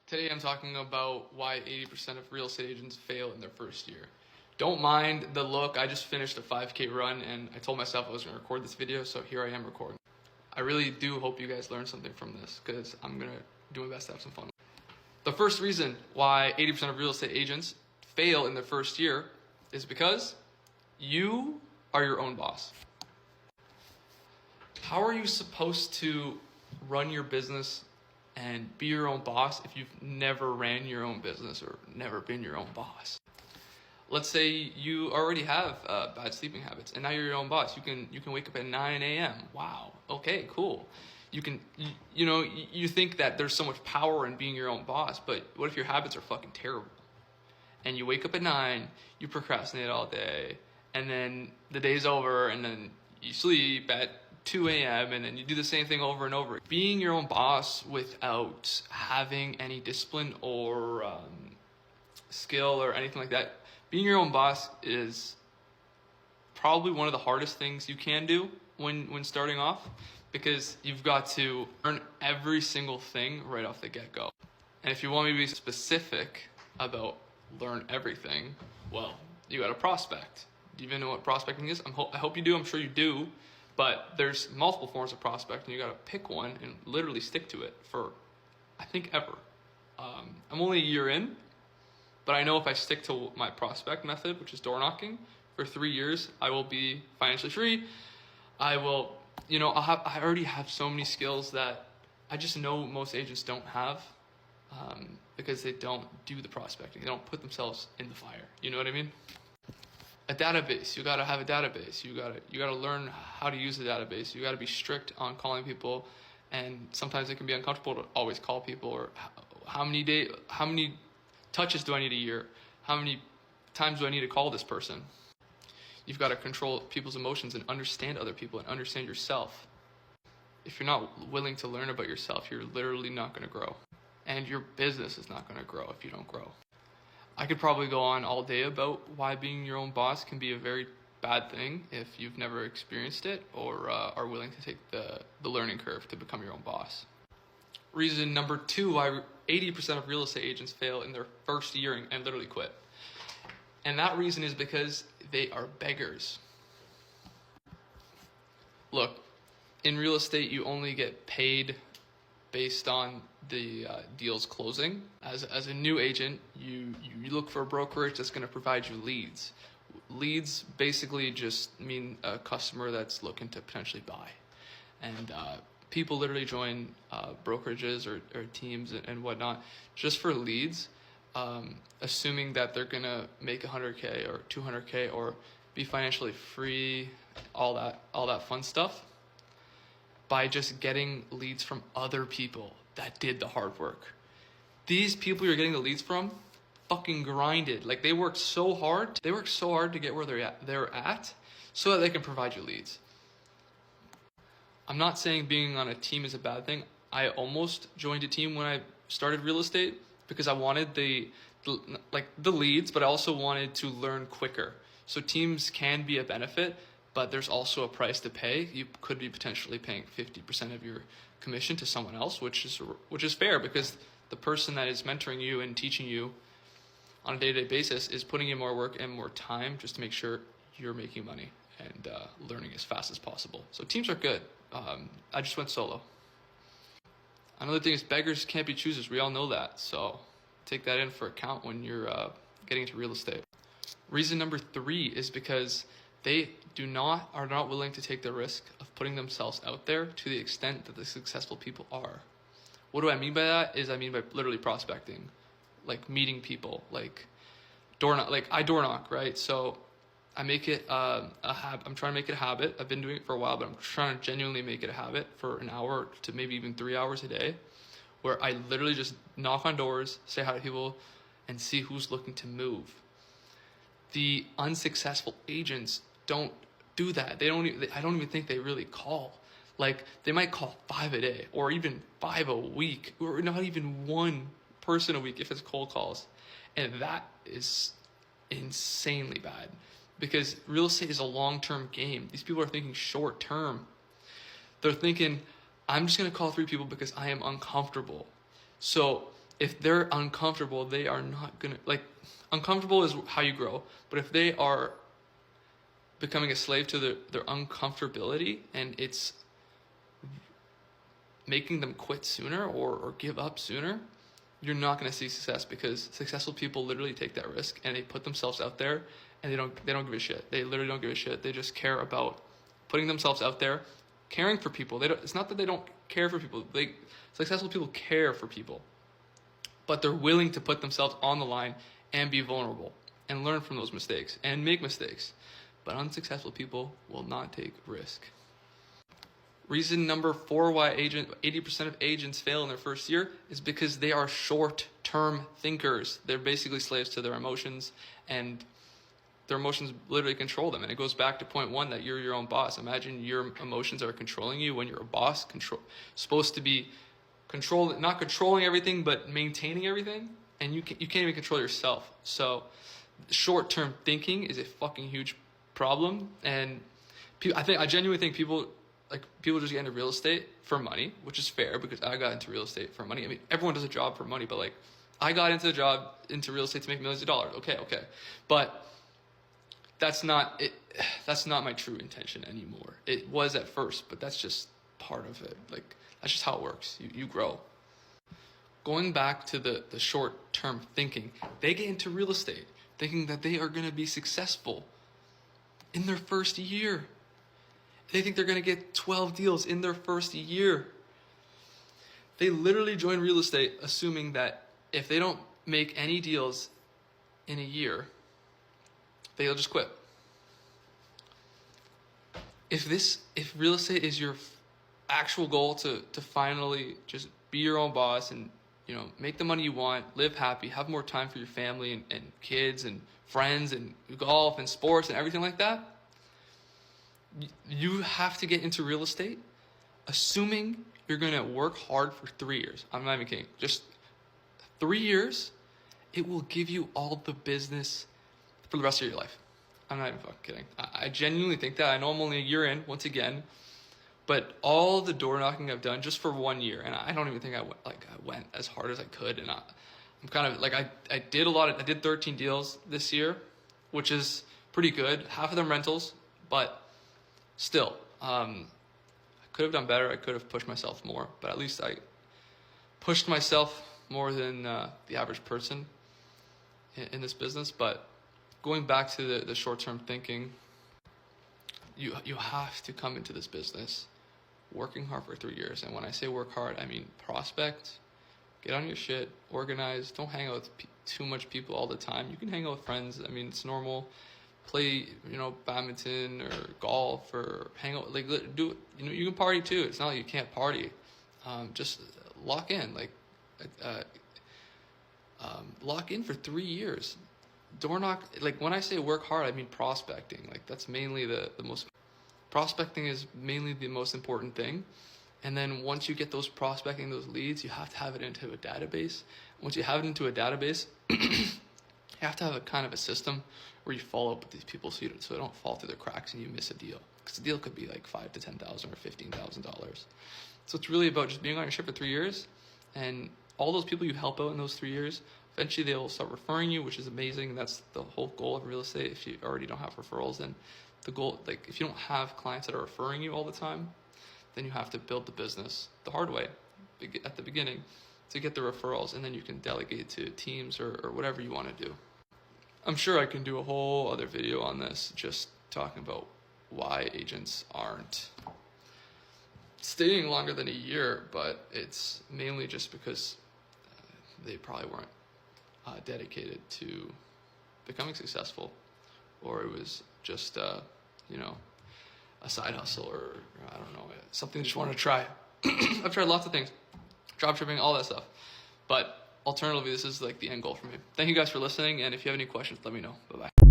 Today I'm talking about why 80% of real estate agents fail in their first year. Don't mind the look, I just finished a 5K run and I told myself I was going to record this video, so here I am recording. I really do hope you guys learn something from this because I'm going to do my best to have some fun. The first reason why 80% of real estate agents fail in their first year is because you are your own boss. How are you supposed to run your business and be your own boss if you've never ran your own business or never been your own boss? Let's say you already have bad sleeping habits and now you're your own boss. You can wake up at 9 a.m. Wow. Okay, cool. You think that there's so much power in being your own boss, but what if your habits are fucking terrible? And you wake up at 9, you procrastinate all day, and then the day's over, and then you sleep at 2 a.m. and then you do the same thing over and over. Being your own boss without having any discipline or skill or anything like that, being your own boss is probably one of the hardest things you can do when starting off, because you've got to learn every single thing right off the get-go. And if you want me to be specific about learn everything, well, you got to prospect. Do you even know what prospecting is? I hope you do. I'm sure you do. But there's multiple forms of prospecting. You got to pick one and literally stick to it for, I think, ever. I'm only a year in, but I know if I stick to my prospect method, which is door knocking, for 3 years, I will be financially free. I already have so many skills that I just know most agents don't have, because they don't do the prospecting. They don't put themselves in the fire. You know what I mean? A database. You gotta have a database. You gotta learn how to use the database. You gotta be strict on calling people, and sometimes it can be uncomfortable to always call people. Or how many touches do I need a year? How many times do I need to call this person? You've got to control people's emotions and understand other people and understand yourself. If you're not willing to learn about yourself, you're literally not going to grow. And your business is not going to grow if you don't grow. I could probably go on all day about why being your own boss can be a very bad thing if you've never experienced it or are willing to take the learning curve to become your own boss. Reason number 2 why 80% of real estate agents fail in their first year and literally quit. And that reason is because they are beggars. Look, in real estate, you only get paid based on the deals closing. As a new agent, you look for a brokerage that's going to provide you leads. Leads basically just mean a customer that's looking to potentially buy. And people literally join brokerages or teams and whatnot just for leads, assuming that they're going to make 100K or 200K or be financially free, all that fun stuff, by just getting leads from other people that did the hard work. These people you're getting the leads from fucking grinded. Like, they worked so hard. They worked so hard to get where they're at so that they can provide you leads. I'm not saying being on a team is a bad thing. I almost joined a team when I started real estate because I wanted the leads, but I also wanted to learn quicker. So teams can be a benefit, but there's also a price to pay. You could be potentially paying 50% of your commission to someone else, which is fair because the person that is mentoring you and teaching you on a day-to-day basis is putting in more work and more time just to make sure you're making money and learning as fast as possible. So teams are good. I just went solo. Another thing is beggars can't be choosers. We all know that. So take that in for account when you're getting into real estate. Reason number 3 is because they are not willing to take the risk of putting themselves out there to the extent that the successful people are. What do I mean by that? I mean by literally prospecting, like meeting people, like I door knock, right? So I make it a habit. I'm trying to make it a habit. I've been doing it for a while, but I'm trying to genuinely make it a habit for an hour to maybe even 3 hours a day, where I literally just knock on doors, say hi to people, and see who's looking to move. The unsuccessful agents don't do that. I don't even think they really call. Like, they might call 5 a day or even 5 a week, or not even 1 person a week if it's cold calls. And that is insanely bad because real estate is a long-term game. These people are thinking short-term. They're thinking, I'm just going to call 3 people because I am uncomfortable. So if they're uncomfortable, they are not gonna, like, uncomfortable is how you grow. But if they are becoming a slave to their uncomfortability, and it's making them quit sooner or give up sooner, you're not going to see success, because successful people literally take that risk and they put themselves out there, and they don't give a shit. They literally don't give a shit. They just care about putting themselves out there, caring for people. It's not that they don't care for people. Successful people care for people, but they're willing to put themselves on the line and be vulnerable and learn from those mistakes and make mistakes. But unsuccessful people will not take risk. Reason number 4 why 80% of agents fail in their first year is because they are short-term thinkers. They're basically slaves to their emotions, and their emotions literally control them. And it goes back to point 1, that you're your own boss. Imagine your emotions are controlling you when you're a boss, supposed to be not controlling everything, but maintaining everything. And you can't even control yourself. So short-term thinking is a fucking huge problem. And I genuinely think people just get into real estate for money, which is fair, because I got into real estate for money. I mean, everyone does a job for money, but like, I got into real estate to make millions of dollars. Okay. But that's not it. That's not my true intention anymore. It was at first, but that's just part of it. Like, that's just how it works. You grow. Going back to the short-term thinking, they get into real estate thinking that they are going to be successful in their first year. They think they're going to get 12 deals in their first year. They literally join real estate assuming that if they don't make any deals in a year, they'll just quit. If real estate is your actual goal to finally just be your own boss and, make the money you want, live happy, have more time for your family and kids and friends and golf and sports and everything like that, you have to get into real estate assuming you're going to work hard for 3 years. I'm not even kidding. Just 3 years, it will give you all the business for the rest of your life. I'm not even fucking kidding. I genuinely think that. I know I'm only a year in, once again, but all the door knocking I've done just for 1 year, and I don't even think I went as hard as I could, and I'm kind of like, I did 13 deals this year, which is pretty good. Half of them rentals, but still, I could have done better. I could have pushed myself more, but at least I pushed myself more than the average person in this business. But going back to the short-term thinking, you have to come into this business working hard for 3 years. And when I say work hard, I mean prospect, get on your shit, organize, don't hang out with too much people all the time. You can hang out with friends. I mean, it's normal. Play, badminton or golf, or hang out, do, you can party too. It's not like you can't party. Just lock in, lock in for 3 years. Door knock, when I say work hard, I mean prospecting. That's mainly prospecting is mainly the most important thing. And then once you get those leads, you have to have it into a database. Once you have it into a database, you have to have a kind of a system where you follow up with these people so they don't fall through the cracks and you miss a deal. Because the deal could be like $5,000 to $10,000 or $15,000. So it's really about just being on your ship for 3 years, and all those people you help out in those 3 years, eventually they will start referring you, which is amazing. That's the whole goal of real estate. If you already don't have referrals, then the goal, if you don't have clients that are referring you all the time, then you have to build the business the hard way at the beginning to get the referrals, and then you can delegate to teams or whatever you want to do. I'm sure I can do a whole other video on this, just talking about why agents aren't staying longer than a year, but it's mainly just because they probably weren't dedicated to becoming successful, or it was just a side hustle, or I don't know, something they just wanted to try. I've tried lots of things, dropshipping, all that stuff, but alternatively, this is the end goal for me. Thank you guys for listening, and if you have any questions, let me know. Bye-bye.